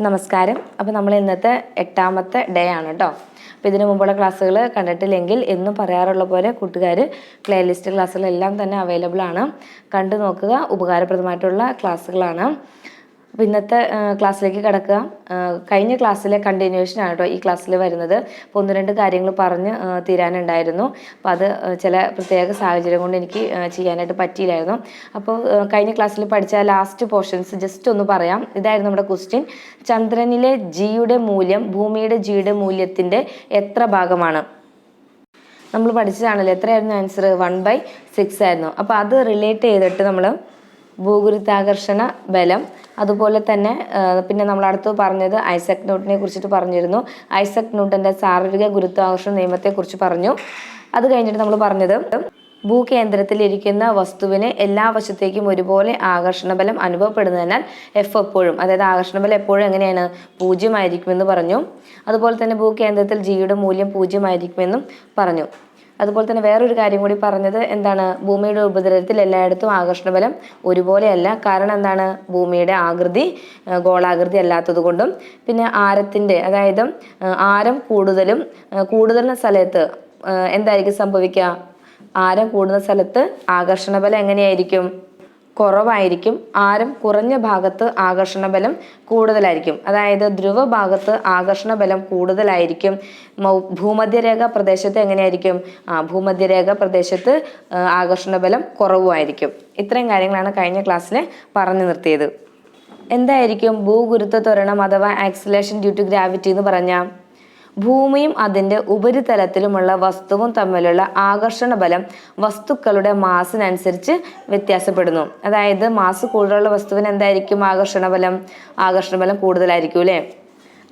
നമസ്കാരം. അപ്പോൾ നമ്മൾ ഇന്നത്തെ 8ാമത്തെ ഡേ ആണ് കേട്ടോ. അപ്പോൾ ഇതിനു മുമ്പുള്ള ക്ലാസ്സുകൾ കണ്ടിട്ടില്ലെങ്കിൽ എന്നും പറയാറുള്ള പോലെ കൂട്ടുകാർ പ്ലേലിസ്റ്റ് ക്ലാസ്സുകളെല്ലാം തന്നെ അവൈലബിൾ ആണ്, കണ്ടു നോക്കുക. ഉപകാരപ്രദമായിട്ടുള്ള ക്ലാസ്സുകളാണ്. അപ്പോൾ ഇന്നത്തെ ക്ലാസ്സിലേക്ക് കിടക്കുക. കഴിഞ്ഞ ക്ലാസ്സിലെ കണ്ടിന്യൂഷൻ ആണ് കേട്ടോ ഈ ക്ലാസ്സിൽ വരുന്നത്. അപ്പോൾ 1-2 കാര്യങ്ങൾ പറഞ്ഞ് തീരാനുണ്ടായിരുന്നു. അപ്പോൾ അത് ചില പ്രത്യേക സാഹചര്യം കൊണ്ട് എനിക്ക് ചെയ്യാനായിട്ട് പറ്റിയില്ലായിരുന്നു. അപ്പോൾ കഴിഞ്ഞ ക്ലാസ്സിൽ പഠിച്ച ലാസ്റ്റ് പോർഷൻസ് ജസ്റ്റ് ഒന്ന് പറയാം. ഇതായിരുന്നു നമ്മുടെ ക്വസ്റ്റ്യൻ. ചന്ദ്രനിലെ ജിയുടെ മൂല്യം ഭൂമിയുടെ ജിയുടെ മൂല്യത്തിൻ്റെ എത്ര ഭാഗമാണ്? നമ്മൾ പഠിച്ചതാണല്ലോ. എത്രയായിരുന്നു ആൻസർ? 1/6 ആയിരുന്നു. അപ്പോൾ അത് റിലേറ്റ് ചെയ്തിട്ട് നമ്മൾ ഭൂഗുരുത്വാകർഷണ ബലം, അതുപോലെ തന്നെ പിന്നെ നമ്മൾ അടുത്ത് പറഞ്ഞത് ഐസക് ന്യൂട്ടനെ കുറിച്ചിട്ട് പറഞ്ഞിരുന്നു. ഐസക് ന്യൂട്ടൻ്റെ ശാരീരിക ഗുരുത്വാകർഷണ നിയമത്തെക്കുറിച്ച് പറഞ്ഞു. അത് കഴിഞ്ഞിട്ട് നമ്മൾ പറഞ്ഞത് ഭൂകേന്ദ്രത്തിൽ ഇരിക്കുന്ന വസ്തുവിന് എല്ലാ വശത്തേക്കും ഒരുപോലെ ആകർഷണബലം അനുഭവപ്പെടുന്നതിനാൽ എഫ് എപ്പോഴും, അതായത് ആകർഷണബലം എപ്പോഴും എങ്ങനെയാണ്? 0 ആയിരിക്കുമെന്ന് പറഞ്ഞു. അതുപോലെ തന്നെ ഭൂകേന്ദ്രത്തിൽ ജിയുടെ മൂല്യം 0 ആയിരിക്കുമെന്നും പറഞ്ഞു. അതുപോലെ തന്നെ വേറൊരു കാര്യം കൂടി പറഞ്ഞത് എന്താണ്? ഭൂമിയുടെ ഉപരിതലത്തിൽ എല്ലായിടത്തും ആകർഷണബലം ഒരുപോലെയല്ല. കാരണം എന്താണ്? ഭൂമിയുടെ ആകൃതി ഗോളാകൃതി അല്ലാത്തത് കൊണ്ടും, പിന്നെ ആരത്തിൻ്റെ, അതായത് ആരം കൂടുതലുള്ള സ്ഥലത്ത് എന്തായിരിക്കും സംഭവിക്കുക? ആരം കൂടുന്ന സ്ഥലത്ത് ആകർഷണബലം എങ്ങനെയായിരിക്കും? കുറവായിരിക്കും. ആരം കുറഞ്ഞ ഭാഗത്ത് ആകർഷണബലം കൂടുതലായിരിക്കും. അതായത് ധ്രുവ ഭാഗത്ത് ആകർഷണബലം കൂടുതലായിരിക്കും. ഭൂമധ്യരേഖ പ്രദേശത്ത് എങ്ങനെയായിരിക്കും? ഭൂമധ്യരേഖ പ്രദേശത്ത് ആകർഷണബലം കുറവുമായിരിക്കും. ഇത്രയും കാര്യങ്ങളാണ് കഴിഞ്ഞ ക്ലാസ്സിൽ പറഞ്ഞു നിർത്തിയത്. എന്തായിരിക്കും ഭൂഗുരുത്വ ത്വരണം അഥവാ ആക്സിലേഷൻ ഡ്യൂ ടു ഗ്രാവിറ്റി എന്ന് പറഞ്ഞാൽ? ഭൂമിയും അതിൻ്റെ ഉപരിതലത്തിലുമുള്ള വസ്തുവും തമ്മിലുള്ള ആകർഷണ ബലം വസ്തുക്കളുടെ മാസിനനുസരിച്ച് വ്യത്യാസപ്പെടുന്നു. അതായത് മാസ് കൂടുതലുള്ള വസ്തുവിന് എന്തായിരിക്കും ആകർഷണ ബലം കൂടുതലായിരിക്കും അല്ലേ?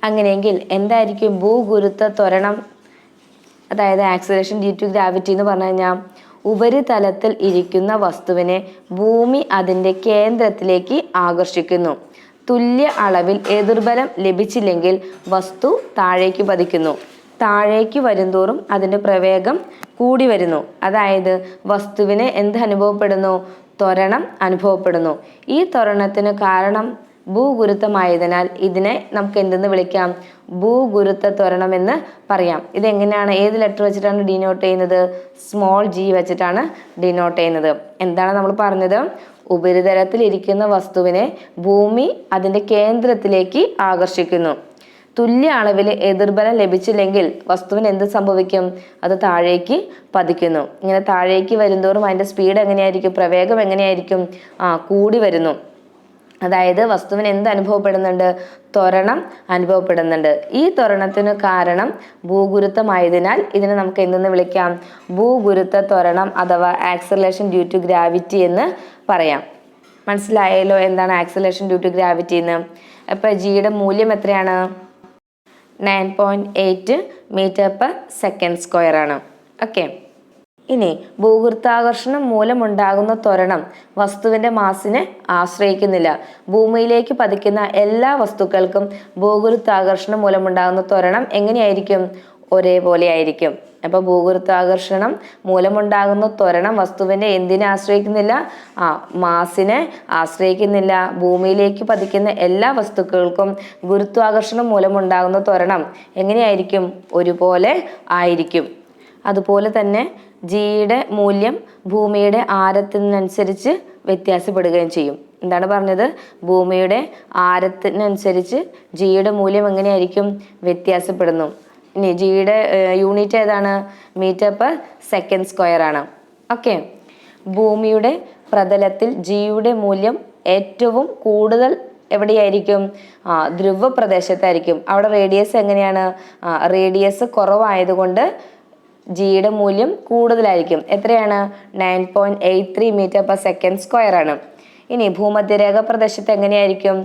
അങ്ങനെയെങ്കിൽ എന്തായിരിക്കും ഭൂഗുരുത്വ ത്വരണം, അതായത് ആക്സിലേഷൻ ഡ്യൂ ടു ഗ്രാവിറ്റി എന്ന് പറഞ്ഞു കഴിഞ്ഞാൽ ഉപരിതലത്തിൽ ഇരിക്കുന്ന വസ്തുവിനെ ഭൂമി അതിൻ്റെ കേന്ദ്രത്തിലേക്ക് ആകർഷിക്കുന്നു. തുല്യ അളവിൽ എതിർബലം ലഭിച്ചില്ലെങ്കിൽ വസ്തു താഴേക്ക് പതിക്കുന്നു. താഴേക്ക് വരുന്തോറും അതിൻ്റെ പ്രവേഗം കൂടി വരുന്നു. അതായത് വസ്തുവിന് എന്ത് അനുഭവപ്പെടുന്നു? ത്വരണം അനുഭവപ്പെടുന്നു. ഈ ത്വരണത്തിന് കാരണം ഭൂഗുരുത്വമായതിനാൽ ഇതിനെ നമുക്ക് എന്തെന്ന് വിളിക്കാം? ഭൂഗുരുത്വ ത്വരണം എന്ന് പറയാം. ഇതെങ്ങനെയാണ്, ഏത് ലെറ്റർ വെച്ചിട്ടാണ് ഡിനോട്ട് ചെയ്യുന്നത്? സ്മോൾ g വെച്ചിട്ടാണ് ഡിനോട്ട് ചെയ്യുന്നത്. എന്താണ് നമ്മൾ പറഞ്ഞത്? ഉപരിതലത്തിൽ ഇരിക്കുന്ന വസ്തുവിനെ ഭൂമി അതിൻ്റെ കേന്ദ്രത്തിലേക്ക് ആകർഷിക്കുന്നു. തുല്യ അളവിൽ എതിർബലം ലഭിച്ചില്ലെങ്കിൽ വസ്തുവിന് എന്ത് സംഭവിക്കും? അത് താഴേക്ക് പതിക്കുന്നു. ഇങ്ങനെ താഴേക്ക് വരുന്തോറും അതിൻ്റെ സ്പീഡ് എങ്ങനെയായിരിക്കും? പ്രവേഗം എങ്ങനെയായിരിക്കും? കൂടി വരുന്നു. അതായത് വസ്തുവിന് എന്ത് അനുഭവപ്പെടുന്നുണ്ട്? ത്വരണം അനുഭവപ്പെടുന്നുണ്ട്. ഈ ത്വരണത്തിന് കാരണം ഭൂഗുരുത്വമായതിനാൽ ഇതിനെ നമുക്ക് എന്തെന്ന് വിളിക്കാം? ഭൂഗുരുത്വ ത്വരണം അഥവാ ആക്സിലറേഷൻ ഡ്യൂ ടു ഗ്രാവിറ്റി എന്ന് പറയാം. മനസ്സിലായല്ലോ എന്താണ് ആക്സിലറേഷൻ ഡ്യൂ ടു ഗ്രാവിറ്റി എന്ന്? അപ്പോൾ ജിയുടെ മൂല്യം എത്രയാണ്? 9.8 m/s² ആണ്. ഓക്കെ. ഇനി ഭൂഗുരുത്വാകർഷണം മൂലമുണ്ടാകുന്ന ത്വരണം വസ്തുവിൻ്റെ മാസിനെ ആശ്രയിക്കുന്നില്ല. ഭൂമിയിലേക്ക് പതിക്കുന്ന എല്ലാ വസ്തുക്കൾക്കും ഭൂഗുരുത്വാകർഷണം മൂലമുണ്ടാകുന്ന ത്വരണം എങ്ങനെയായിരിക്കും? ഒരേപോലെ ആയിരിക്കും. അപ്പോൾ ഭൂഗുരുത്വാകർഷണം മൂലമുണ്ടാകുന്ന ത്വരണം വസ്തുവിൻ്റെ എന്തിനെ ആശ്രയിക്കുന്നില്ല? മാസിനെ ആശ്രയിക്കുന്നില്ല. ഭൂമിയിലേക്ക് പതിക്കുന്ന എല്ലാ വസ്തുക്കൾക്കും ഗുരുത്വാകർഷണം മൂലമുണ്ടാകുന്ന ത്വരണം എങ്ങനെയായിരിക്കും? ഒരുപോലെ ആയിരിക്കും. അതുപോലെ തന്നെ ജിയുടെ മൂല്യം ഭൂമിയുടെ ആരത്തിനനുസരിച്ച് വ്യത്യാസപ്പെടുകയും ചെയ്യും. എന്താണ് പറഞ്ഞത്? ഭൂമിയുടെ ആരത്തിനനുസരിച്ച് ജിയുടെ മൂല്യം എങ്ങനെയായിരിക്കും? വ്യത്യാസപ്പെടുന്നു. ഇനി ജിയുടെ യൂണിറ്റ് ഏതാണ്? m/s² ആണ്. ഓക്കെ. ഭൂമിയുടെ പ്രതലത്തിൽ ജിയുടെ മൂല്യം ഏറ്റവും കൂടുതൽ എവിടെയായിരിക്കും? ധ്രുവ പ്രദേശത്തായിരിക്കും. അവിടെ റേഡിയസ് എങ്ങനെയാണ്? റേഡിയസ് കുറവായതുകൊണ്ട് ജിയുടെ മൂല്യം കൂടുതലായിരിക്കും. എത്രയാണ്? 9.83 m/s² ആണ്. ഇനി ഭൂമധ്യരേഖ പ്രദേശത്ത് എങ്ങനെയായിരിക്കും?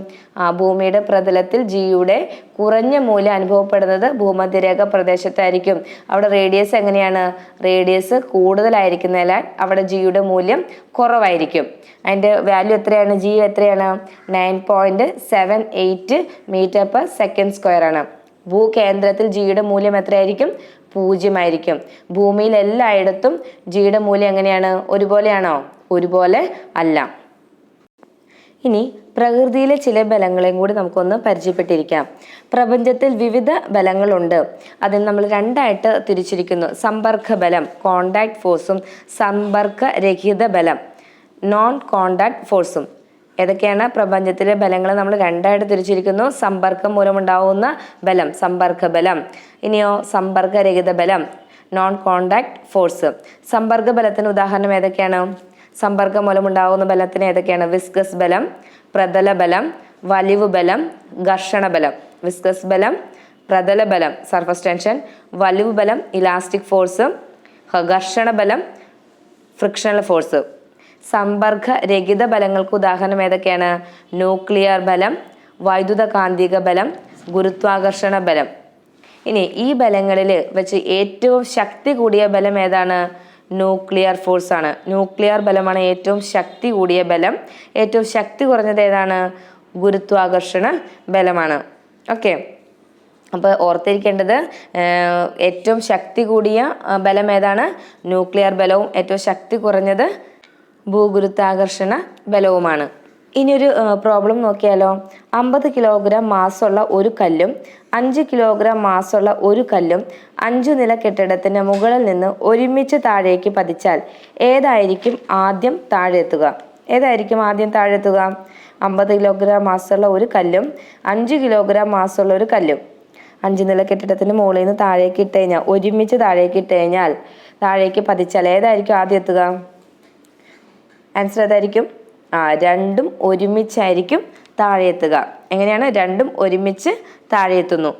ഭൂമിയുടെ പ്രതലത്തിൽ ജിയുടെ കുറഞ്ഞ മൂല്യം അനുഭവപ്പെടുന്നത് ഭൂമധ്യരേഖ പ്രദേശത്തായിരിക്കും. അവിടെ റേഡിയസ് എങ്ങനെയാണ്? റേഡിയസ് കൂടുതലായിരിക്കുന്നതിനാൽ അവിടെ ജിയുടെ മൂല്യം കുറവായിരിക്കും. അതിൻ്റെ വാല്യൂ എത്രയാണ്? ജി എത്രയാണ്? 9.78 m/s² ആണ്. ഭൂകേന്ദ്രത്തിൽ ജിയുടെ മൂല്യം എത്രയായിരിക്കും? 0 ആയിരിക്കും. ഭൂമിയിൽ എല്ലായിടത്തും ജിയുടെ മൂല്യം എങ്ങനെയാണ്? ഒരുപോലെയാണോ? ഒരുപോലെ അല്ല. ഇനി പ്രകൃതിയിലെ ചില ബലങ്ങളെയും കൂടി നമുക്കൊന്ന് പരിചയപ്പെട്ടിരിക്കാം. പ്രപഞ്ചത്തിൽ വിവിധ ബലങ്ങളുണ്ട്. അതിന് നമ്മൾ രണ്ടായിട്ട് തിരിച്ചിരിക്കുന്നു. സമ്പർക്ക ബലം കോണ്ടാക്ട് ഫോഴ്സും സമ്പർക്കരഹിത ബലം നോൺ കോണ്ടാക്ട് ഫോഴ്സും. ഏതൊക്കെയാണ് പ്രപഞ്ചത്തിലെ ബലങ്ങൾ? നമ്മൾ രണ്ടായിട്ട് തിരിച്ചിരിക്കുന്നു. സമ്പർക്കം മൂലമുണ്ടാവുന്ന ബലം സമ്പർക്ക ബലം, ഇനിയോ സമ്പർക്കരഹിത ബലം നോൺ കോണ്ടാക്ട് ഫോഴ്സ്. സമ്പർക്ക ബലത്തിന് ഉദാഹരണം ഏതൊക്കെയാണ്? സമ്പർക്കം മൂലമുണ്ടാകുന്ന ബലത്തിന് ഏതൊക്കെയാണ്? വിസ്കസ് ബലം, പ്രതല ബലം, വലിവ് ബലം, ഘർഷണ ബലം. വിസ്കസ് ബലം, പ്രതല ബലം സർഫസ് ടെൻഷൻ, വലിവ് ബലം ഇലാസ്റ്റിക് ഫോഴ്സ്, ഘർഷണ ബലം ഫ്രിക്ഷണൽ ഫോഴ്സ്. സമ്പർക്ക രഹിത ബലങ്ങൾക്ക് ഉദാഹരണം ഏതൊക്കെയാണ്? ന്യൂക്ലിയർ ബലം, വൈദ്യുത കാന്തിക ബലം, ഗുരുത്വാകർഷണ ബലം. ഇനി ഈ ബലങ്ങളിൽ വെച്ച് ഏറ്റവും ശക്തി കൂടിയ ബലം ഏതാണ്? ന്യൂക്ലിയർ ഫോഴ്സ് ആണ്. ന്യൂക്ലിയർ ബലമാണ് ഏറ്റവും ശക്തി കൂടിയ ബലം. ഏറ്റവും ശക്തി കുറഞ്ഞത് ഏതാണ്? ഗുരുത്വാകർഷണ ബലമാണ്. ഓക്കെ, അപ്പോൾ ഓർത്തിരിക്കേണ്ടത് ഏറ്റവും ശക്തി കൂടിയ ബലം ഏതാണ്? ന്യൂക്ലിയർ ബലവും ഏറ്റവും ശക്തി കുറഞ്ഞത് ഭൂഗുരുത്വാകർഷണ ബലവുമാണ്. ഇനിയൊരു പ്രോബ്ലം നോക്കിയാലോ. 50 കിലോഗ്രാം മാസമുള്ള ഒരു കല്ലും 5 കിലോഗ്രാം മാസമുള്ള ഒരു കല്ലും 5 നില കെട്ടിടത്തിന് മുകളിൽ നിന്ന് ഒരുമിച്ച് താഴേക്ക് പതിച്ചാൽ ഏതായിരിക്കും ആദ്യം താഴെത്തുക? ഏതായിരിക്കും ആദ്യം താഴെത്തുക? 50 കിലോഗ്രാം മാസമുള്ള ഒരു കല്ലും 5 കിലോഗ്രാം മാസമുള്ള ഒരു കല്ലും 5 നില കെട്ടിടത്തിന് മുകളിൽ നിന്ന് താഴേക്ക് ഇട്ട് കഴിഞ്ഞാൽ, ഒരുമിച്ച് താഴേക്ക് ഇട്ട് കഴിഞ്ഞാൽ, താഴേക്ക് പതിച്ചാൽ ഏതായിരിക്കും ആദ്യം എത്തുക? ആൻസർ ഏതായിരിക്കും? രണ്ടും ഒരുമിച്ചായിരിക്കും താഴെ എത്തുക. എങ്ങനെയാണ്? രണ്ടും ഒരുമിച്ച് താഴെ എത്തുന്നു.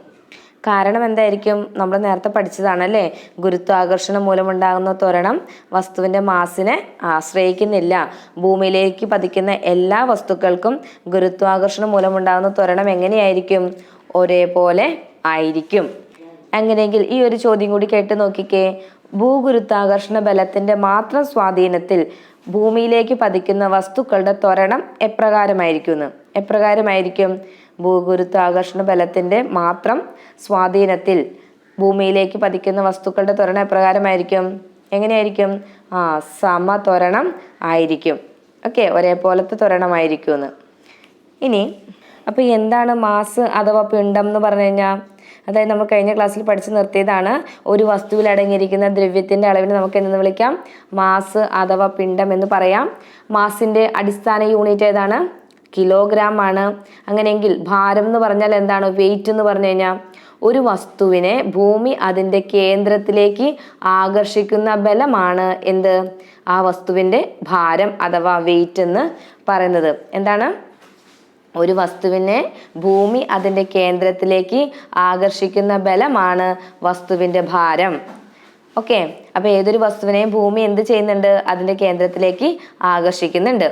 കാരണം എന്തായിരിക്കും? നമ്മൾ നേരത്തെ പഠിച്ചതാണല്ലേ, ഗുരുത്വാകർഷണം മൂലമുണ്ടാകുന്ന ത്വരണം വസ്തുവിൻ്റെ മാസിനെ ആശ്രയിക്കുന്നില്ല. ഭൂമിയിലേക്ക് പതിക്കുന്ന എല്ലാ വസ്തുക്കൾക്കും ഗുരുത്വാകർഷണം മൂലമുണ്ടാകുന്ന ത്വരണം എങ്ങനെയായിരിക്കും? ഒരേപോലെ ആയിരിക്കും. അങ്ങനെയെങ്കിൽ ഈ ഒരു ചോദ്യം കൂടി കേട്ട് നോക്കിക്കേ. ഭൂഗുരുത്വാകർഷണ ബലത്തിന്റെ മാത്രം സ്വാധീനത്തിൽ ഭൂമിയിലേക്ക് പതിക്കുന്ന വസ്തുക്കളുടെ ത്വരണം എപ്രകാരമായിരിക്കും? ഭൂഗുരുത്വാകർഷണ ബലത്തിന്റെ മാത്രം സ്വാധീനത്തിൽ ഭൂമിയിലേക്ക് പതിക്കുന്ന വസ്തുക്കളുടെ ത്വരണം എപ്രകാരമായിരിക്കും? എങ്ങനെയായിരിക്കും? സമത്വരണം ആയിരിക്കും. ഓക്കെ, ഒരേപോലത്തെ ത്വരണമായിരിക്കും. ഇനി അപ്പോൾ എന്താണ് മാസ് അഥവാ പിണ്ഡം എന്ന് പറഞ്ഞു കഴിഞ്ഞാൽ? അതായത് നമ്മൾ കഴിഞ്ഞ ക്ലാസ്സിൽ പഠിച്ചു നിർത്തിയതാണ്. ഒരു വസ്തുവിൽ അടങ്ങിയിരിക്കുന്ന ദ്രവ്യത്തിൻ്റെ അളവിന് നമുക്ക് എന്തെന്ന് വിളിക്കാം? മാസ് അഥവാ പിണ്ഡം എന്ന് പറയാം. മാസിൻ്റെ അടിസ്ഥാന യൂണിറ്റ് ഏതാണ്? കിലോഗ്രാം ആണ്. അങ്ങനെയെങ്കിൽ ഭാരം എന്ന് പറഞ്ഞാൽ എന്താണ്? വെയിറ്റ് എന്ന് പറഞ്ഞു കഴിഞ്ഞാൽ ഒരു വസ്തുവിനെ ഭൂമി അതിൻ്റെ കേന്ദ്രത്തിലേക്ക് ആകർഷിക്കുന്ന ബലമാണ് എന്ത്? ആ വസ്തുവിൻ്റെ ഭാരം അഥവാ വെയിറ്റ് എന്ന് പറയുന്നത്. എന്താണ്? ഒരു വസ്തുവിനെ ഭൂമി അതിൻ്റെ കേന്ദ്രത്തിലേക്ക് ആകർഷിക്കുന്ന ബലമാണ് വസ്തുവിൻ്റെ ഭാരം. ഓക്കെ, അപ്പോൾ ഏതൊരു വസ്തുവിനെയും ഭൂമി എന്ത് ചെയ്യുന്നുണ്ട്? അതിൻ്റെ കേന്ദ്രത്തിലേക്ക് ആകർഷിക്കുന്നുണ്ട്.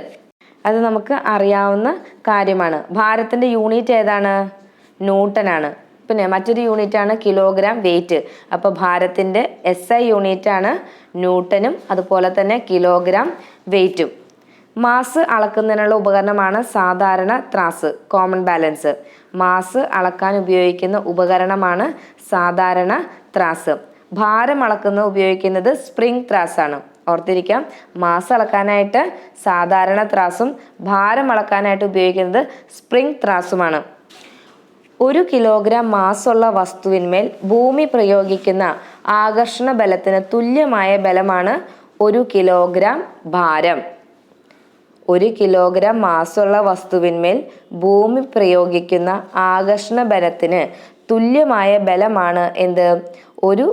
അത് നമുക്ക് അറിയാവുന്ന കാര്യമാണ്. ഭാരത്തിൻ്റെ യൂണിറ്റ് ഏതാണ്? ന്യൂട്ടനാണ്. പിന്നെ മറ്റൊരു യൂണിറ്റാണ് കിലോഗ്രാം വെയിറ്റ്. അപ്പോൾ ഭാരത്തിൻ്റെ SI യൂണിറ്റാണ് ന്യൂട്ടനും അതുപോലെ തന്നെ കിലോഗ്രാം വെയിറ്റും. മാസ് അളക്കുന്നതിനുള്ള ഉപകരണമാണ് സാധാരണ ത്രാസ്, കോമൺ ബാലൻസ്. മാസ് അളക്കാൻ ഉപയോഗിക്കുന്ന ഉപകരണമാണ് സാധാരണ ത്രാസ്. ഭാരം അളക്കുന്ന ഉപയോഗിക്കുന്നത് സ്പ്രിംഗ് ത്രാസ് ആണ്. ഓർത്തിരിക്കാം, മാസ് അളക്കാനായിട്ട് സാധാരണ ത്രാസും ഭാരം അളക്കാനായിട്ട് ഉപയോഗിക്കുന്നത് സ്പ്രിംഗ് ത്രാസുമാണ്. 1 കിലോഗ്രാം മാസുള്ള വസ്തുവിന്മേൽ ഭൂമി പ്രയോഗിക്കുന്ന ആകർഷണ ബലത്തിന് തുല്യമായ ബലമാണ് 1 കിലോഗ്രാം ഭാരം. 1 കിലോഗ്രാം മാസുള്ള വസ്തുവിന്മേൽ ഭൂമി പ്രയോഗിക്കുന്ന ആകർഷണ ബലത്തിന് തുല്യമായ ബലമാണ് എന്ത്? 1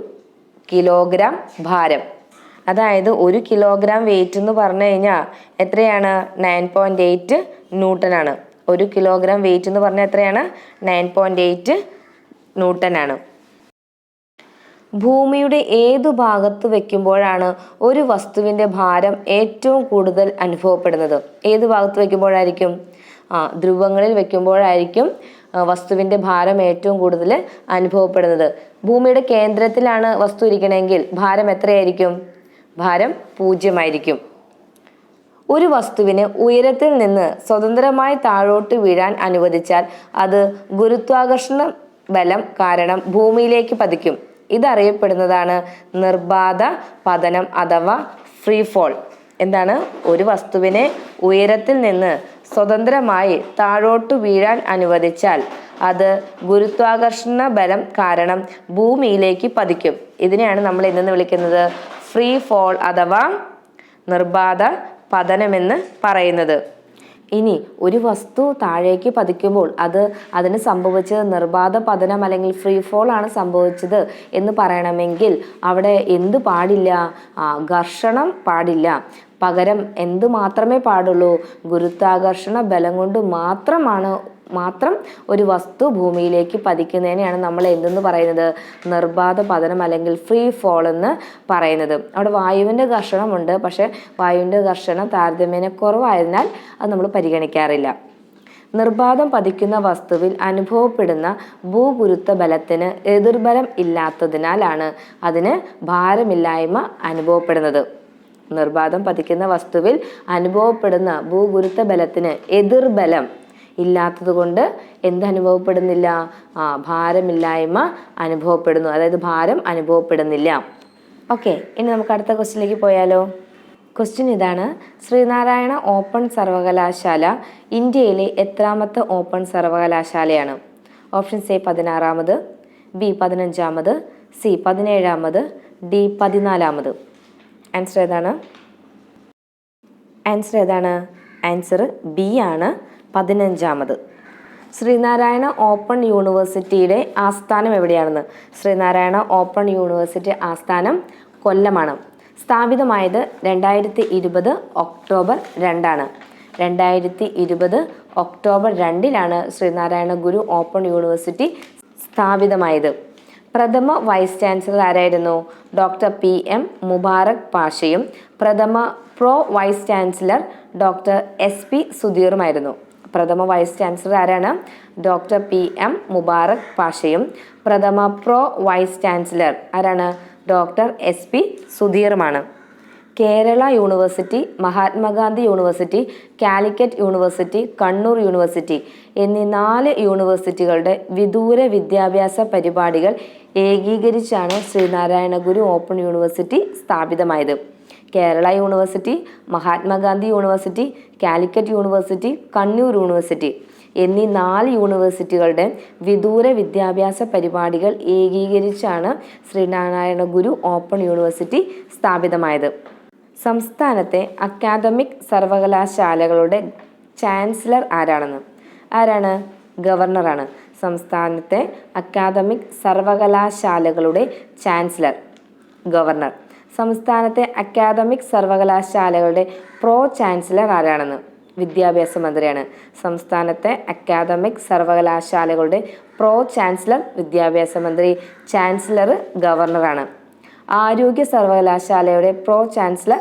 കിലോഗ്രാം ഭാരം. അതായത് 1 കിലോഗ്രാം വെയിറ്റ് എന്ന് പറഞ്ഞു കഴിഞ്ഞാൽ എത്രയാണ്? 9.8 ന്യൂട്ടനാണ്. 1 കിലോഗ്രാം വെയിറ്റ് എന്ന് പറഞ്ഞാൽ എത്രയാണ്? 9.8 ന്യൂട്ടനാണ്. ഭൂമിയുടെ ഏതു ഭാഗത്ത് വെക്കുമ്പോഴാണ് ഒരു വസ്തുവിൻ്റെ ഭാരം ഏറ്റവും കൂടുതൽ അനുഭവപ്പെടുന്നത്? ഏത് ഭാഗത്ത് വെക്കുമ്പോഴായിരിക്കും? ധ്രുവങ്ങളിൽ വെക്കുമ്പോഴായിരിക്കും വസ്തുവിൻ്റെ ഭാരം ഏറ്റവും കൂടുതൽ അനുഭവപ്പെടുന്നത്. ഭൂമിയുടെ കേന്ദ്രത്തിലാണ് വസ്തു ഇരിക്കണമെങ്കിൽ ഭാരം എത്രയായിരിക്കും? ഭാരം 0 ആയിരിക്കും. ഒരു വസ്തുവിന് ഉയരത്തിൽ നിന്ന് സ്വതന്ത്രമായി താഴോട്ട് വീഴാൻ അനുവദിച്ചാൽ അത് ഗുരുത്വാകർഷണ ബലം കാരണം ഭൂമിയിലേക്ക് പതിക്കും. ഇതറിയപ്പെടുന്നതാണ് നിർബാധ പതനം അഥവാ ഫ്രീ ഫോൾ. എന്താണ്? ഒരു വസ്തുവിനെ ഉയരത്തിൽ നിന്ന് സ്വതന്ത്രമായി താഴോട്ടു വീഴാൻ അനുവദിച്ചാൽ അത് ഗുരുത്വാകർഷണ ബലം കാരണം ഭൂമിയിലേക്ക് പതിക്കും. ഇതിനെയാണ് നമ്മൾ എന്തെന്ന് വിളിക്കുന്നത്? ഫ്രീ ഫോൾ അഥവാ നിർബാധ പതനമെന്ന് പറയുന്നത്. ഇനി ഒരു വസ്തു താഴേക്ക് പതിക്കുമ്പോൾ അതിന് സംഭവിച്ചത് നിർബാധ പതനം അല്ലെങ്കിൽ ഫ്രീ ഫോൾ ആണ് സംഭവിച്ചത് എന്ന് പറയണമെങ്കിൽ അവിടെ എന്ത് പാടില്ല? ഘർഷണം പാടില്ല. പകരം എന്ത് മാത്രമേ പാടുള്ളൂ? ഗുരുത്വാകർഷണ ബലം കൊണ്ട് മാത്രം ഒരു വസ്തു ഭൂമിയിലേക്ക് പതിക്കുന്നതിനെയാണ് നമ്മൾ എന്തെന്ന് പറയുന്നത്? നിർബാധ പതനം അല്ലെങ്കിൽ ഫ്രീ ഫോൾ എന്ന് പറയുന്നത്. അവിടെ വായുവിൻ്റെ ഘർഷണമുണ്ട്, പക്ഷേ വായുവിൻ്റെ ഘർഷണം താരതമ്യേന കുറവായതിനാൽ അത് നമ്മൾ പരിഗണിക്കാറില്ല. നിർബാധം പതിക്കുന്ന വസ്തുവിൽ അനുഭവപ്പെടുന്ന ഭൂഗുരുത്വ ബലത്തിന് എതിർബലം ഇല്ലാത്തതിനാലാണ് അതിന് ഭാരമില്ലായ്മ അനുഭവപ്പെടുന്നത്. നിർബാധം പതിക്കുന്ന വസ്തുവിൽ അനുഭവപ്പെടുന്ന ഭൂഗുരുത്വ ബലത്തിന് എതിർബലം ഇല്ലാത്തത് കൊണ്ട് എന്തനുഭവപ്പെടുന്നില്ല? ഭാരമില്ലായ്മ അനുഭവപ്പെടുന്നു, അതായത് ഭാരം അനുഭവപ്പെടുന്നില്ല. ഓക്കെ, ഇനി നമുക്ക് അടുത്ത ക്വസ്റ്റ്യനിലേക്ക് പോയാലോ? ക്വസ്റ്റ്യൻ ഇതാണ്: ശ്രീനാരായണ ഓപ്പൺ സർവകലാശാല ഇന്ത്യയിലെ എത്രാമത്തെ ഓപ്പൺ സർവകലാശാലയാണ്? ഓപ്ഷൻസ് എ 16ാമത്, ബി 15ാമത്, സി 17ാമത്, ഡി 14ാമത്. ആൻസർ ഏതാണ്? ആൻസർ ബി ആണ്, 15ാമത്. ശ്രീനാരായണ ഓപ്പൺ യൂണിവേഴ്സിറ്റിയുടെ ആസ്ഥാനം എവിടെയാണെന്ന്? ശ്രീനാരായണ ഓപ്പൺ യൂണിവേഴ്സിറ്റി ആസ്ഥാനം കൊല്ലമാണ്. സ്ഥാപിതമായത് 2020 ഒക്ടോബർ 2 2020 ഒക്ടോബർ 2 ശ്രീനാരായണ ഗുരു ഓപ്പൺ യൂണിവേഴ്സിറ്റി സ്ഥാപിതമായത്. പ്രഥമ വൈസ് ചാൻസലർ ആരായിരുന്നു? ഡോക്ടർ PM മുബാറക് പാഷയും പ്രഥമ pro vice chancellor doctor SP സുധീറുമായിരുന്നു. പ്രഥമ വൈസ് ചാൻസലർ ആരാണ്? ഡോക്ടർ PM മുബാറക് പാഷയും പ്രഥമ പ്രോ വൈസ് ചാൻസലർ ആരാണ്? Doctor SP സുധീറുമാണ്. Kerala university, Mahatma Gandhi university, Calicut university, Kannur university എന്നീ 4 യൂണിവേഴ്സിറ്റികളുടെ വിദൂര വിദ്യാഭ്യാസ പരിപാടികൾ ഏകീകരിച്ചാണ് ശ്രീനാരായണ ഗുരു ഓപ്പൺ യൂണിവേഴ്സിറ്റി സ്ഥാപിതമായത്. Kerala university, Mahatma Gandhi university, Calicut university, Kannur university എന്നീ 4 യൂണിവേഴ്സിറ്റികളുടെ വിദൂര വിദ്യാഭ്യാസ പരിപാടികൾ ഏകീകരിച്ചാണ് ശ്രീനാരായണ ഗുരു ഓപ്പൺ യൂണിവേഴ്സിറ്റി സ്ഥാപിതമായത്. സംസ്ഥാനത്തെ അക്കാദമിക് സർവകലാശാലകളുടെ ചാൻസലർ ആരാണ്? ഗവർണറാണ്. സംസ്ഥാനത്തെ അക്കാദമിക് സർവകലാശാലകളുടെ ചാൻസലർ ഗവർണർ. സംസ്ഥാനത്തെ അക്കാദമിക് സർവകലാശാലകളുടെ പ്രോ ചാൻസലർ ആരാണെന്ന്? വിദ്യാഭ്യാസ മന്ത്രിയാണ്. സംസ്ഥാനത്തെ അക്കാദമിക് സർവകലാശാലകളുടെ പ്രോ ചാൻസലർ വിദ്യാഭ്യാസ മന്ത്രി, ചാൻസലർ ഗവർണറാണ്. ആരോഗ്യ സർവകലാശാലയുടെ പ്രോ ചാൻസലർ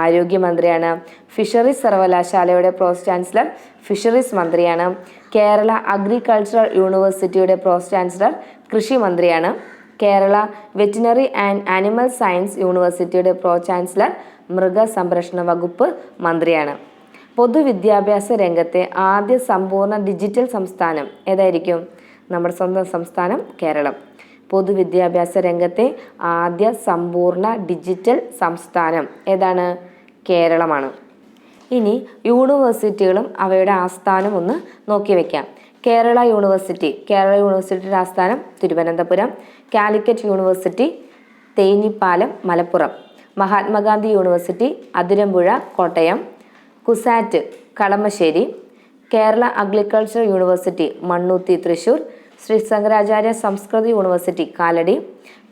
ആരോഗ്യമന്ത്രിയാണ്. ഫിഷറീസ് സർവകലാശാലയുടെ പ്രോ ചാൻസലർ ഫിഷറീസ് മന്ത്രിയാണ്. കേരള അഗ്രികൾച്ചറൽ യൂണിവേഴ്സിറ്റിയുടെ പ്രോ ചാൻസലർ കൃഷി മന്ത്രിയാണ്. Kerala veterinary and animal science യൂണിവേഴ്സിറ്റിയുടെ പ്രോ ചാൻസലർ മൃഗസംരക്ഷണ വകുപ്പ് മന്ത്രിയാണ്. പൊതുവിദ്യാഭ്യാസ രംഗത്തെ ആദ്യ സമ്പൂർണ്ണ ഡിജിറ്റൽ സംസ്ഥാനം ഏതായിരിക്കും? നമ്മുടെ സ്വന്തം സംസ്ഥാനം കേരളം. പൊതുവിദ്യാഭ്യാസ രംഗത്തെ ആദ്യ സമ്പൂർണ്ണ ഡിജിറ്റൽ സംസ്ഥാനം ഏതാണ്? കേരളമാണ്. ഇനി യൂണിവേഴ്സിറ്റികളും അവയുടെ ആസ്ഥാനം ഒന്ന് നോക്കി വയ്ക്കാം. കേരള യൂണിവേഴ്സിറ്റിയുടെ ആസ്ഥാനം Thiruvananthapuram. Calicut university Thenhipalam Malappuram. Mahatma Gandhi university Athirampuzha Kottayam. CUSAT Kalamassery. Kerala agriculture university Mannuthy Thrissur. Shri Shankaracharya സംസ്കൃത യൂണിവേഴ്സിറ്റി കാലടി.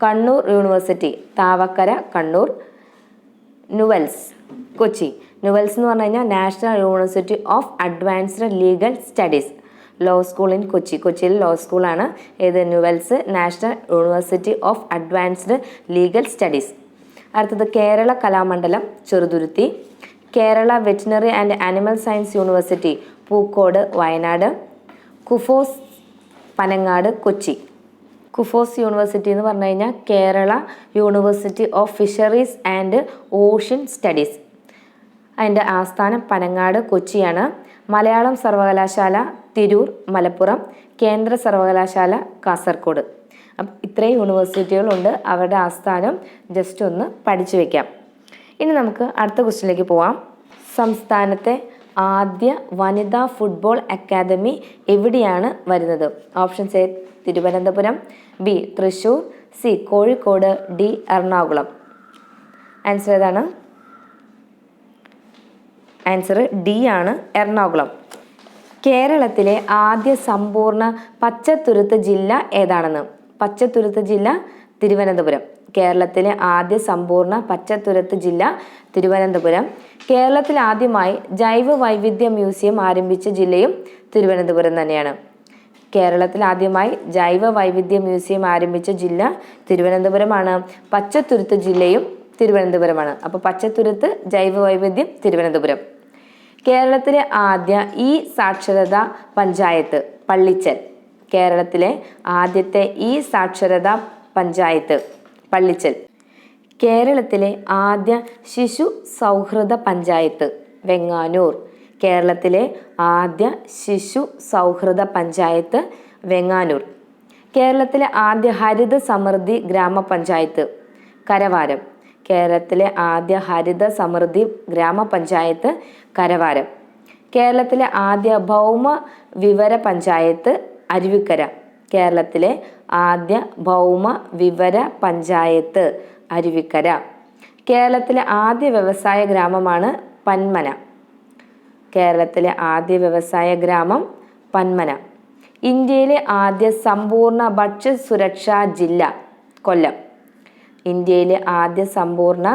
കണ്ണൂർ യൂണിവേഴ്സിറ്റി താവക്കര കണ്ണൂർ. നുവൽസ് കൊച്ചി. നുവൽസ് എന്ന് പറഞ്ഞു കഴിഞ്ഞാൽ national university of advanced legal studies, law school in Kochi. കൊച്ചിയിൽ ലോ സ്കൂളാണ് ഏത്? നുവൽസ്, national university of advanced legal studies. അടുത്തത് Kerala Kalamandalam Cheruthuruthy. Kerala veterinary and animal science university Pookode Wayanad. KUFOS Panangad Kochi. KUFOS university എന്ന് പറഞ്ഞു കഴിഞ്ഞാൽ Kerala university of fisheries and ocean studies. അതിൻ്റെ ആസ്ഥാനം പനങ്ങാട് കൊച്ചിയാണ്. മലയാളം സർവകലാശാല തിരൂർ മലപ്പുറം. കേന്ദ്ര സർവകലാശാല കാസർഗോഡ്. അപ്പം ഇത്രയും യൂണിവേഴ്സിറ്റികളുണ്ട്. അവരുടെ ആസ്ഥാനം ജസ്റ്റ് ഒന്ന് പഠിച്ചു വയ്ക്കാം. ഇനി നമുക്ക് അടുത്ത ക്വസ്റ്റ്യനിലേക്ക് പോവാം. സംസ്ഥാനത്തെ ആദ്യ വനിതാ ഫുട്ബോൾ അക്കാദമി എവിടെയാണ് വരുന്നത്? Options A Thiruvananthapuram, B Thrissur, C Kozhikode, D Ernakulam. Answer ഏതാണ്? ആൻസർ ഡി ആണ്, എറണാകുളം. കേരളത്തിലെ ആദ്യ സമ്പൂർണ്ണ പച്ചത്തുരുത്ത് ജില്ല ഏതാണെന്ന്? പച്ചത്തുരുത്ത് ജില്ല തിരുവനന്തപുരം. കേരളത്തിലെ ആദ്യ സമ്പൂർണ്ണ പച്ചത്തുരുത്ത് ജില്ല തിരുവനന്തപുരം. കേരളത്തിൽ ആദ്യമായി ജൈവ വൈവിധ്യ മ്യൂസിയം ആരംഭിച്ച ജില്ലയും തിരുവനന്തപുരം തന്നെയാണ്. കേരളത്തിൽ ആദ്യമായി ജൈവ വൈവിധ്യ മ്യൂസിയം ആരംഭിച്ച ജില്ല തിരുവനന്തപുരമാണ്. പച്ചത്തുരുത്ത് ജില്ലയും തിരുവനന്തപുരമാണ്. അപ്പോൾ പച്ചത്തുരുത്ത്, ജൈവ വൈവിധ്യം, തിരുവനന്തപുരം. കേരളത്തിലെ ആദ്യ ഇ സാക്ഷരതാ പഞ്ചായത്ത് പള്ളിച്ചൽ. കേരളത്തിലെ ആദ്യത്തെ ഇ സാക്ഷരതാ പഞ്ചായത്ത് പള്ളിച്ചൽ. കേരളത്തിലെ ആദ്യ ശിശു സൗഹൃദ പഞ്ചായത്ത് വെങ്ങാനൂർ. കേരളത്തിലെ ആദ്യ ശിശു സൗഹൃദ പഞ്ചായത്ത് വെങ്ങാനൂർ. കേരളത്തിലെ ആദ്യ ഹരിത സമൃദ്ധി ഗ്രാമപഞ്ചായത്ത് കരവാരം. കേരളത്തിലെ ആദ്യ ഹരിത സമൃദ്ധി ഗ്രാമപഞ്ചായത്ത് കരവാരം. കേരളത്തിലെ ആദ്യ ഭൗമ വിവര പഞ്ചായത്ത് അരുവിക്കര. കേരളത്തിലെ ആദ്യ ഭൗമ വിവര പഞ്ചായത്ത് അരുവിക്കര. കേരളത്തിലെ ആദ്യ വ്യവസായ ഗ്രാമമാണ് പന്മന. കേരളത്തിലെ ആദ്യ വ്യവസായ ഗ്രാമം പന്മന. ഇന്ത്യയിലെ ആദ്യ സമ്പൂർണ്ണ ഭക്ഷ്യസുരക്ഷാ ജില്ല കൊല്ലം. ഇന്ത്യയിലെ ആദ്യ സമ്പൂർണ്ണ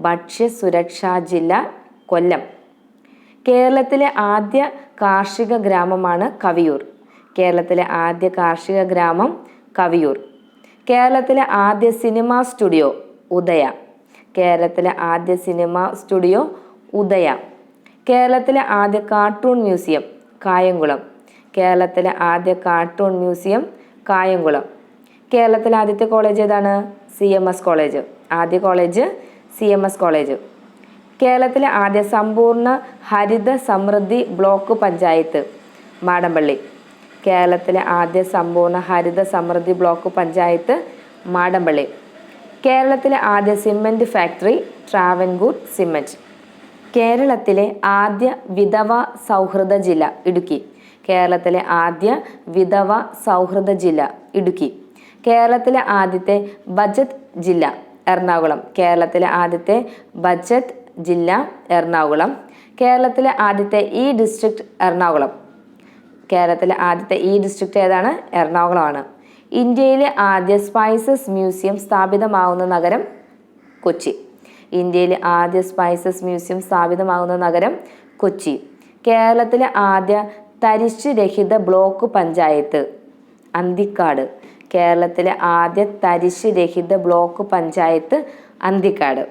ഭക്ഷ്യസുരക്ഷാ ജില്ല കൊല്ലം. കേരളത്തിലെ ആദ്യ കാർഷിക ഗ്രാമമാണ് കവിയൂർ. കേരളത്തിലെ ആദ്യ കാർഷിക ഗ്രാമം കവിയൂർ. കേരളത്തിലെ ആദ്യ സിനിമാ സ്റ്റുഡിയോ ഉദയ. കേരളത്തിലെ ആദ്യ സിനിമാ സ്റ്റുഡിയോ ഉദയ. കേരളത്തിലെ ആദ്യ കാർട്ടൂൺ മ്യൂസിയം കായംകുളം. കേരളത്തിലെ ആദ്യ കാർട്ടൂൺ മ്യൂസിയം കായംകുളം. കേരളത്തിലെ ആദ്യത്തെ കോളേജ് ഏതാണ്? CMS college. ആദ്യ കോളേജ് CMS കോളേജ്. കേരളത്തിലെ ആദ്യ സമ്പൂർണ്ണ ഹരിത സമൃദ്ധി ബ്ലോക്ക് പഞ്ചായത്ത് മാടമ്പള്ളി. കേരളത്തിലെ ആദ്യ സമ്പൂർണ്ണ ഹരിത സമൃദ്ധി ബ്ലോക്ക് പഞ്ചായത്ത് മാടമ്പള്ളി. കേരളത്തിലെ ആദ്യ സിമൻറ്റ് ഫാക്ടറി ട്രാവൻകൂർ സിമൻറ്റ്. കേരളത്തിലെ ആദ്യ വിധവ സൗഹൃദ ജില്ല ഇടുക്കി. കേരളത്തിലെ ആദ്യ വിധവ സൗഹൃദ ജില്ല ഇടുക്കി. കേരളത്തിലെ ആദ്യത്തെ ബജറ്റ് ജില്ല എറണാകുളം. കേരളത്തിലെ ആദ്യത്തെ ബജറ്റ് ജില്ല എറണാകുളം. കേരളത്തിലെ ആദ്യത്തെ ഇ ഡിസ്ട്രിക്ട് എറണാകുളം. കേരളത്തിലെ ആദ്യത്തെ ഇ ഡിസ്ട്രിക്ട് ഏതാണ്? എറണാകുളമാണ്. ഇന്ത്യയിലെ ആദ്യ സ്പൈസസ് മ്യൂസിയം സ്ഥാപിതമാവുന്ന നഗരം കൊച്ചി. ഇന്ത്യയിലെ ആദ്യ സ്പൈസസ് മ്യൂസിയം സ്ഥാപിതമാകുന്ന നഗരം കൊച്ചി. കേരളത്തിലെ ആദ്യ തരിശ് രഹിത ബ്ലോക്ക് പഞ്ചായത്ത് അന്തിക്കാട്. കേരളത്തിലെ ആദ്യ തരിശ് രഹിത ബ്ലോക്ക് പഞ്ചായത്ത് അന്തിക്കാട്.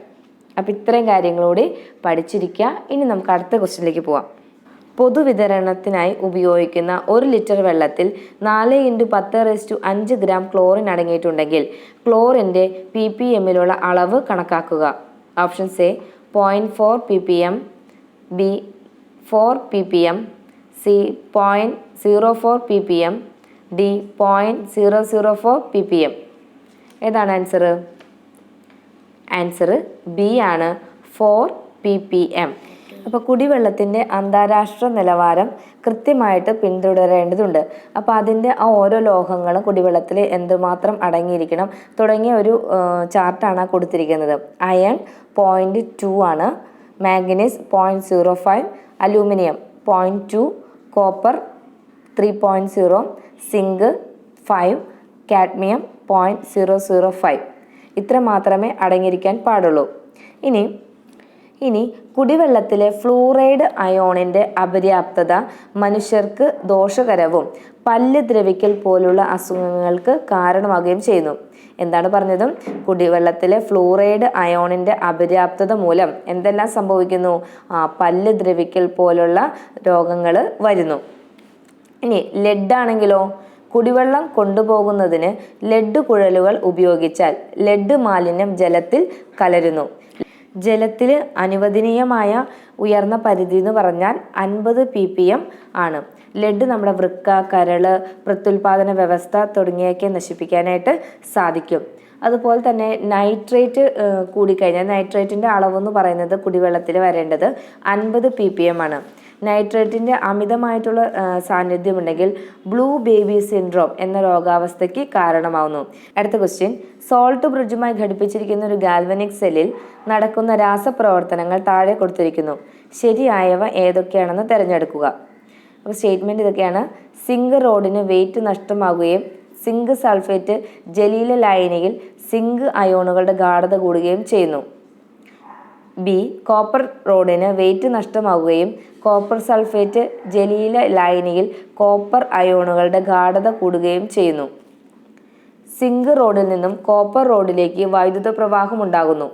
അപ്പം ഇത്രയും കാര്യങ്ങളൂടി പഠിച്ചിരിക്കുക. ഇനി നമുക്ക് അടുത്ത ക്വസ്റ്റ്യനിലേക്ക് പോവാം. പൊതുവിതരണത്തിനായി ഉപയോഗിക്കുന്ന 1 ലിറ്റർ വെള്ളത്തിൽ 4x10⁵ ഗ്രാം ക്ലോറിൻ അടങ്ങിയിട്ടുണ്ടെങ്കിൽ ക്ലോറിൻ്റെ ppmലുള്ള അളവ് കണക്കാക്കുക. Options A 0.4 ppm, B 4 ppm, C 0.04 ppm, D 0.004 ppm. ഏതാണ് ആൻസർ? ആൻസർ ബി ആണ്, 4 ppm. അപ്പോൾ കുടിവെള്ളത്തിൻ്റെ അന്താരാഷ്ട്ര നിലവാരം കൃത്യമായിട്ട് പിന്തുടരേണ്ടതുണ്ട്. അപ്പോൾ അതിൻ്റെ ആ ഓരോ ലോഹങ്ങളും കുടിവെള്ളത്തിൽ എന്തുമാത്രം അടങ്ങിയിരിക്കണം തുടങ്ങിയ ഒരു ചാർട്ടാണ് കൊടുത്തിരിക്കുന്നത്. അയൺ 0.2 ആണ്, manganese 0.05, aluminium 0.2, copper 3.0, zinc 5, cadmium 0.005. ഇത്ര മാത്രമേ അടങ്ങിയിരിക്കാൻ പാടുള്ളൂ. ഇനി കുടിവെള്ളത്തിലെ ഫ്ലൂറൈഡ് അയോണിൻ്റെ അപര്യാപ്തത മനുഷ്യർക്ക് ദോഷകരവും പല്ല് ദ്രവിക്കൽ പോലുള്ള അസുഖങ്ങൾക്ക് കാരണമാവുകയും ചെയ്യുന്നു. എന്താണ് പറഞ്ഞതും? കുടിവെള്ളത്തിലെ ഫ്ലൂറൈഡ് അയോണിൻ്റെ അപര്യാപ്തത മൂലം എന്തെല്ലാം സംഭവിക്കുന്നു? പല്ല് ദ്രവിക്കൽ പോലുള്ള രോഗങ്ങൾ വരുന്നു. ഇനി ലെഡ് ആണെങ്കിലോ? കുടിവെള്ളം കൊണ്ടുപോകുന്നതിന് ലെഡ് കുഴലുകൾ ഉപയോഗിച്ചാൽ ലെഡ് മാലിന്യം ജലത്തിൽ കലരുന്നു. ജലത്തിൽ അനുവദനീയമായ ഉയർന്ന പരിധി എന്ന് പറഞ്ഞാൽ 50 ppm ആണ്. ലെഡ് നമ്മുടെ വൃക്ക, കരള്, പ്രത്യുൽപാദന വ്യവസ്ഥ തുടങ്ങിയൊക്കെ നശിപ്പിക്കാനായിട്ട് സാധിക്കും. അതുപോലെ തന്നെ നൈട്രേറ്റ് കൂടിക്കഴിഞ്ഞാൽ നൈട്രേറ്റിൻ്റെ അളവെന്ന് പറയുന്നത് കുടിവെള്ളത്തിൽ വരേണ്ടത് 50 ppm ആണ്. നൈട്രേറ്റിൻ്റെ അമിതമായിട്ടുള്ള സാന്നിധ്യമുണ്ടെങ്കിൽ ബ്ലൂ ബേബി സിൻഡ്രോം എന്ന രോഗാവസ്ഥയ്ക്ക് കാരണമാവുന്നു. അടുത്ത ക്വസ്റ്റ്യൻ, സോൾട്ട് ബ്രിഡ്ജുമായി ഘടിപ്പിച്ചിരിക്കുന്ന ഒരു ഗാൽവനിക് സെല്ലിൽ നടക്കുന്ന രാസപ്രവർത്തനങ്ങൾ താഴെ കൊടുത്തിരിക്കുന്നു. ശരിയായവ ഏതൊക്കെയാണെന്ന് തിരഞ്ഞെടുക്കുക. അപ്പോൾ സ്റ്റേറ്റ്മെൻറ്റ് ഇതൊക്കെയാണ്. സിങ്ക് റോഡിന് വെയിറ്റ് നഷ്ടമാകുകയും സിങ്ക് സൾഫേറ്റ് ജലീല ലായനിയിൽ സിങ്ക് അയോണുകളുടെ ഗാഢത കൂടുകയും ചെയ്യുന്നു. ബി, കോപ്പർ റോഡിന് വെയിറ്റ് നഷ്ടമാകുകയും കോപ്പർ സൾഫേറ്റ് ജലീല ലായനിയിൽ കോപ്പർ അയോണുകളുടെ ഗാഢത കൂടുകയും ചെയ്യുന്നു. സിങ്ക് റോഡിൽ നിന്നും കോപ്പർ റോഡിലേക്ക് വൈദ്യുത പ്രവാഹം ഉണ്ടാകുന്നു.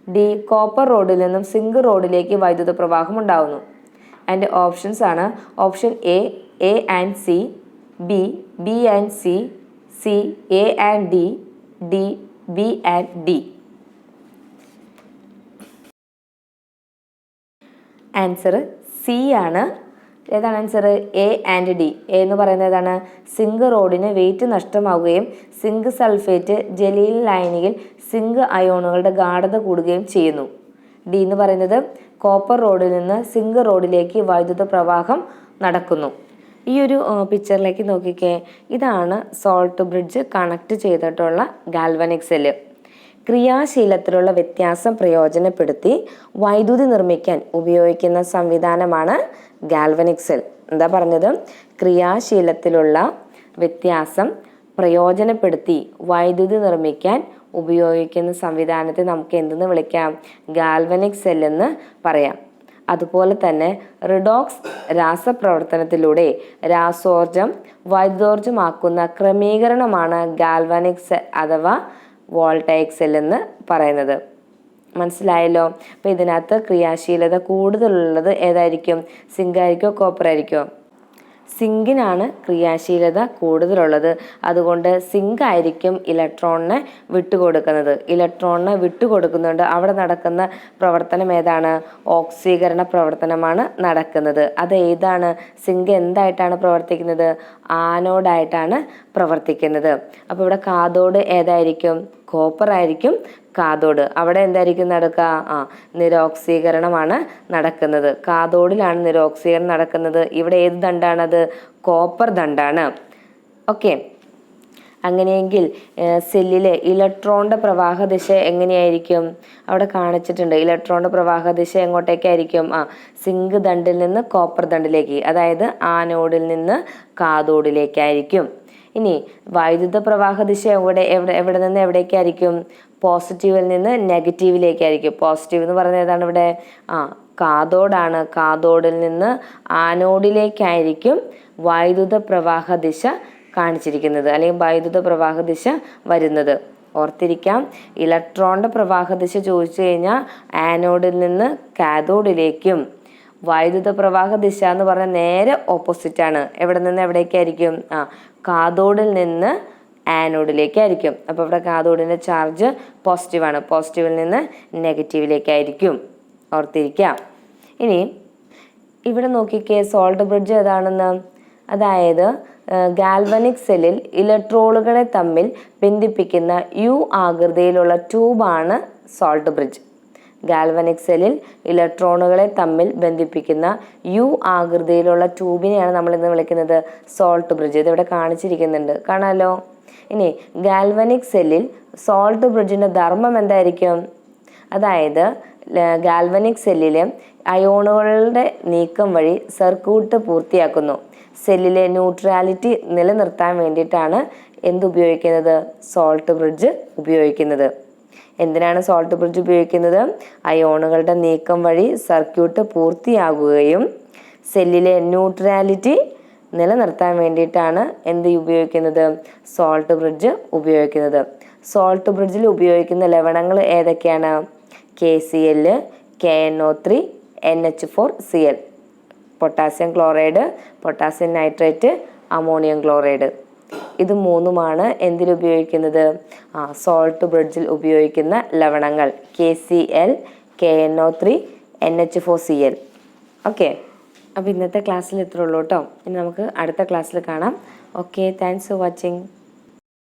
ഡി, കോപ്പർ റോഡിൽ നിന്നും സിങ്ക് റോഡിലേക്ക് വൈദ്യുത പ്രവാഹം ഉണ്ടാകുന്നു. അതിൻ്റെ ഓപ്ഷൻസ് ആണ് option A and C, B, B and C, C, A and D, D, B and D. Answer C ആണ്. ഏതാണ് answer? A and D. A എന്ന് പറയുന്നത് ഏതാണ്? സിങ്ക് റോഡിന് വെയിറ്റ് നഷ്ടമാവുകയും സിങ്ക് സൾഫേറ്റ് ജലീൽ ലായനിയിൽ സിങ്ക് അയോണുകളുടെ ഗാഢത കൂടുകയും ചെയ്യുന്നു. ഡി എന്ന് പറയുന്നത് കോപ്പർ റോഡിൽ നിന്ന് സിങ്ക് റോഡിലേക്ക് വൈദ്യുത പ്രവാഹം നടക്കുന്നു. ഈ ഒരു പിക്ചറിലേക്ക് നോക്കിക്കേ, ഇതാണ് സോൾട്ട് ബ്രിഡ്ജ് കണക്ട് ചെയ്തിട്ടുള്ള ഗാൽവനിക് സെല്ല്. ക്രിയാശീലത്തിലുള്ള വ്യത്യാസം പ്രയോജനപ്പെടുത്തി വൈദ്യുതി നിർമ്മിക്കാൻ ഉപയോഗിക്കുന്ന സംവിധാനമാണ് ഗാൽവനിക് സെൽ. എന്താ പറഞ്ഞത്? ക്രിയാശീലത്തിലുള്ള വ്യത്യാസം പ്രയോജനപ്പെടുത്തി വൈദ്യുതി നിർമ്മിക്കാൻ ഉപയോഗിക്കുന്ന സംവിധാനത്തെ നമുക്ക് എന്തെന്ന് വിളിക്കാം? ഗാൽവനിക് സെൽ എന്ന് പറയാം. അതുപോലെ തന്നെ റിഡോക്സ് രാസപ്രവർത്തനത്തിലൂടെ രാസോർജം വൈദ്യോർജമാക്കുന്ന ക്രമീകരണമാണ് ഗാൽവനിക് സെൽ അഥവാ വോൾട്ടൈക് സെൽ എന്ന് പറയുന്നത്. മനസ്സിലായല്ലോ? അപ്പോൾ ഇതിനകത്ത് ക്രിയാശീലത കൂടുതലുള്ളത് ഏതായിരിക്കും? Zinc ആയിരിക്കോ copper ആയിരിക്കോ? സിങ്കിനാണ് ക്രിയാശീലത കൂടുതലുള്ളത്. അതുകൊണ്ട് സിങ്ക് ആയിരിക്കും ഇലക്ട്രോണിനെ വിട്ടുകൊടുക്കുന്നത്. ഇലക്ട്രോണിനെ വിട്ടുകൊടുക്കുന്നുണ്ട്. അവിടെ നടക്കുന്ന പ്രവർത്തനം ഏതാണ്? ഓക്സീകരണ പ്രവർത്തനമാണ് നടക്കുന്നത്. അത് ഏതാണ്? സിങ്ക് എന്തായിട്ടാണ് പ്രവർത്തിക്കുന്നത്? ആനോഡായിട്ടാണ് പ്രവർത്തിക്കുന്നത്. അപ്പോൾ ഇവിടെ കാഥോഡ് ഏതായിരിക്കും? കോപ്പർ ആയിരിക്കും കാഥോഡ്. അവിടെ എന്തായിരിക്കും നടക്കുക? നിരോക്സീകരണമാണ് നടക്കുന്നത്. കാഥോഡിലാണ് നിരോക്സീകരണം നടക്കുന്നത്. ഇവിടെ ഏത് ദണ്ഡാണത്? കോപ്പർ ദണ്ഡാണ്. ഓക്കെ, അങ്ങനെയെങ്കിൽ സെല്ലിലെ ഇലക്ട്രോണിൻ്റെ പ്രവാഹ ദിശ എങ്ങനെയായിരിക്കും? അവിടെ കാണിച്ചിട്ടുണ്ട്. ഇലക്ട്രോണിൻ്റെ പ്രവാഹ ദിശ എങ്ങോട്ടേക്കായിരിക്കും? സിങ്ക് ദണ്ടിൽ നിന്ന് കോപ്പർ ദണ്ടിലേക്ക്, അതായത് ആനോഡിൽ നിന്ന് കാഥോഡിലേക്കായിരിക്കും. ഇനി വൈദ്യുത പ്രവാഹ ദിശ എവിടെ നിന്ന് എവിടേക്കായിരിക്കും? പോസിറ്റീവിൽ നിന്ന് നെഗറ്റീവിലേക്കായിരിക്കും. പോസിറ്റീവ് എന്ന് പറയുന്നത് ഏതാണ് ഇവിടെ? കാഥോഡാണ്. കാഥോഡിൽ നിന്ന് ആനോഡിലേക്കായിരിക്കും വൈദ്യുത പ്രവാഹ ദിശ കാണിച്ചിരിക്കുന്നത്, അല്ലെങ്കിൽ വൈദ്യുത പ്രവാഹ ദിശ വരുന്നത്. ഓർത്തിരിക്കാം, ഇലക്ട്രോണിൻ്റെ പ്രവാഹ ദിശ ചോദിച്ചു കഴിഞ്ഞാൽ ആനോഡിൽ നിന്ന് കാഥോഡിലേക്കും, വൈദ്യുത പ്രവാഹ ദിശ എന്ന് പറഞ്ഞാൽ നേരെ ഓപ്പോസിറ്റാണ്. എവിടെ നിന്ന് എവിടേക്കായിരിക്കും? കാഥോഡിൽ നിന്ന് ആനോഡിലേക്കായിരിക്കും. അപ്പോൾ ഇവിടെ കാഥോഡിൻ്റെ ചാർജ് പോസിറ്റീവാണ്. പോസിറ്റീവിൽ നിന്ന് നെഗറ്റീവിലേക്കായിരിക്കും. ഓർത്തിരിക്കാം. ഇനി ഇവിടെ നോക്കിക്കേ, സോൾട്ട് ബ്രിഡ്ജ് ഏതാണെന്ന്. അതായത് ഗാൽവനിക് സെല്ലിൽ ഇലക്ട്രോണുകളെ തമ്മിൽ ബന്ധിപ്പിക്കുന്ന യു ആകൃതിയിലുള്ള ട്യൂബാണ് സോൾട്ട് ബ്രിഡ്ജ്. ഗാൽവനിക് സെല്ലിൽ ഇലക്ട്രോണുകളെ തമ്മിൽ ബന്ധിപ്പിക്കുന്ന യു ആകൃതിയിലുള്ള ട്യൂബിനെയാണ് നമ്മൾ ഇന്ന് വിളിക്കുന്നത് സോൾട്ട് ബ്രിഡ്ജ്. ഇതിവിടെ കാണിച്ചിരിക്കുന്നുണ്ട്, കാണാമല്ലോ. ഇനി ഗാൽവനിക് സെല്ലിൽ സോൾട്ട് ബ്രിഡ്ജിൻ്റെ ധർമ്മം എന്തായിരിക്കും? അതായത് ഗാൽവനിക് സെല്ലിലെ അയോണുകളുടെ നീക്കം വഴി സർക്യൂട്ട് പൂർത്തിയാക്കുന്നു. സെല്ലിലെ ന്യൂട്രാലിറ്റി നിലനിർത്താൻ വേണ്ടിയിട്ടാണ് എന്തുപയോഗിക്കുന്നത്? സോൾട്ട് ബ്രിഡ്ജ് ഉപയോഗിക്കുന്നത്. എന്തിനാണ് സോൾട്ട് ബ്രിഡ്ജ് ഉപയോഗിക്കുന്നത്? അയോണുകളുടെ നീക്കം വഴി സർക്യൂട്ട് പൂർത്തിയാകുകയും സെല്ലിലെ ന്യൂട്രാലിറ്റി നിലനിർത്താൻ വേണ്ടിയിട്ടാണ് എന്ത് ഉപയോഗിക്കുന്നത്? സോൾട്ട് ബ്രിഡ്ജ് ഉപയോഗിക്കുന്നത്. സോൾട്ട് ബ്രിഡ്ജിൽ ഉപയോഗിക്കുന്ന ലവണങ്ങൾ ഏതൊക്കെയാണ്? KCl, KNO3, NH4Cl, potassium chloride, potassium nitrate, ammonium chloride. ഇത് മൂന്നുമാണ് എന്തിലുപയോഗിക്കുന്നത്? സോൾട്ട് ബ്രിഡ്ജിൽ ഉപയോഗിക്കുന്ന ലവണങ്ങൾ. KCl, KNO3, NH4Cl. ഓക്കെ, അപ്പോൾ ഇന്നത്തെ ക്ലാസ്സിൽ ഇത്രേ ഉള്ളൂ കേട്ടോ. ഇനി നമുക്ക് അടുത്ത ക്ലാസ്സിൽ കാണാം. Okay, thanks for watching.